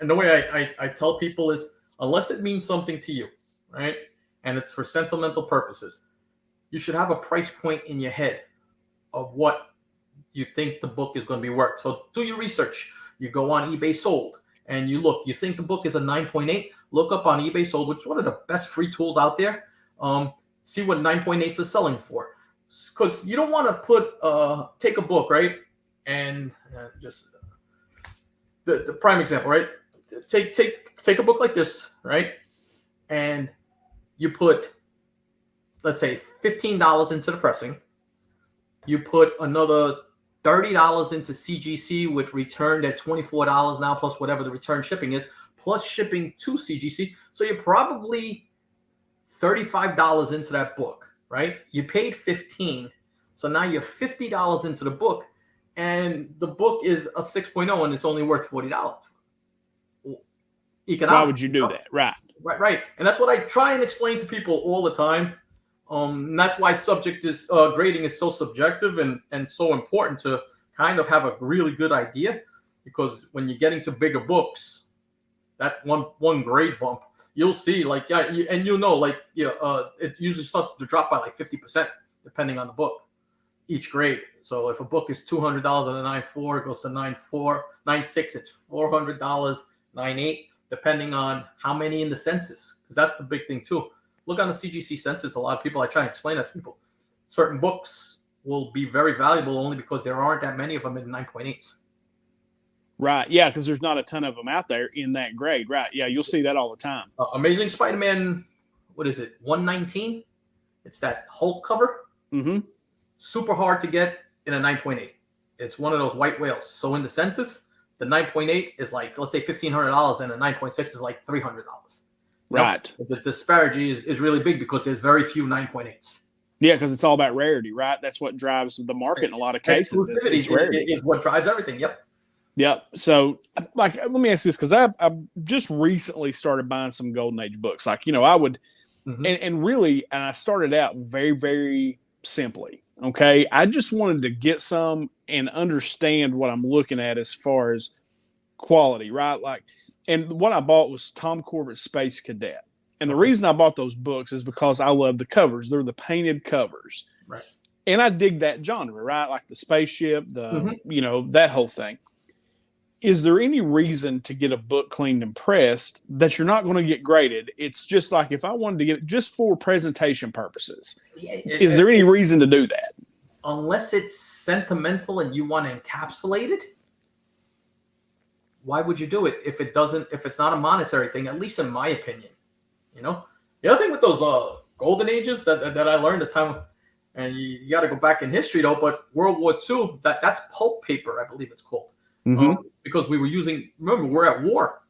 And the way I tell people is, unless it means something to you, right, and it's for sentimental purposes, you should have a price point in your head of what you think the book is going to be worth. So do your research. You go on eBay Sold and you look. You think the book is a 9.8? Look up on eBay Sold, which is one of the best free tools out there. See what 9.8s is selling for, because you don't want to put take a book, right, and just the prime example, right? Take a book like this, right, and you put, let's say, $15 into the pressing. You put another $30 into CGC, with returned at $24 now, plus whatever the return shipping is, plus shipping to CGC. So you're probably $35 into that book, right? You paid $15, so now you're $50 into the book, and the book is a 6.0 and it's only worth $40. Why would you do that? Right. And that's what I try and explain to people all the time. And that's why subject is grading is so subjective and so important to kind of have a really good idea, because when you're getting to bigger books, that one grade bump, you'll see, like, and you'll know, like, it usually starts to drop by like 50% depending on the book, each grade. So if a book is $200 at a 9.4, it goes to 9.4, 9.6, it's $400, 9.8, depending on how many in the census, because that's the big thing too. Look on the CGC census. A lot of people, I try and explain that to people. Certain books will be very valuable only because there aren't that many of them in 9.8s. Right. Yeah, because there's not a ton of them out there in that grade. Right. Yeah, you'll see that all the time. Amazing Spider-Man, what is it, 119? It's that Hulk cover. Mm-hmm. Super hard to get in a 9.8. It's one of those white whales. So in the census, the 9.8 is like, let's say $1,500, and a 9.6 is like $300. Right. The disparity is really big because there's very few 9.8s. Yeah, because it's all about rarity, right? That's what drives the market in a lot of cases. It's rarity is what drives everything. Yep. Yep. So, like, let me ask this, because I've just recently started buying some Golden Age books. Like, I would, and really, and I started out very, very simply. Okay. I just wanted to get some and understand what I'm looking at as far as quality, right? Like, and what I bought was Tom Corbett's Space Cadet. And the reason I bought those books is because I love the covers. They're the painted covers. Right. And I dig that genre, right? Like the spaceship, that whole thing. Is there any reason to get a book cleaned and pressed that you're not going to get graded? It's just like, if I wanted to get it just for presentation purposes, is there any reason to do that? Unless it's sentimental and you want to encapsulate it, why would you do it if it's not a monetary thing, at least in my opinion? The other thing with those Golden Ages that I learned this time, and you got to go back in history though, but World War II, that's pulp paper, I believe it's called. Because we were remember, we're at war.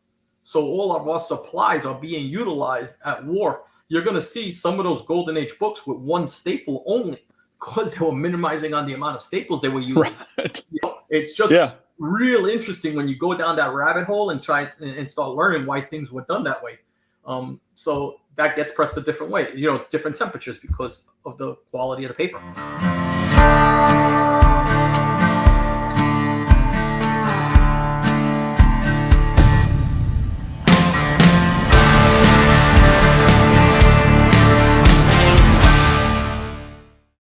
So all of our supplies are being utilized at war. You're going to see some of those Golden Age books with one staple only, because they were minimizing on the amount of staples they were using. Right. It's just real interesting when you go down that rabbit hole and try and start learning why things were done that way. So that gets pressed a different way, different temperatures because of the quality of the paper.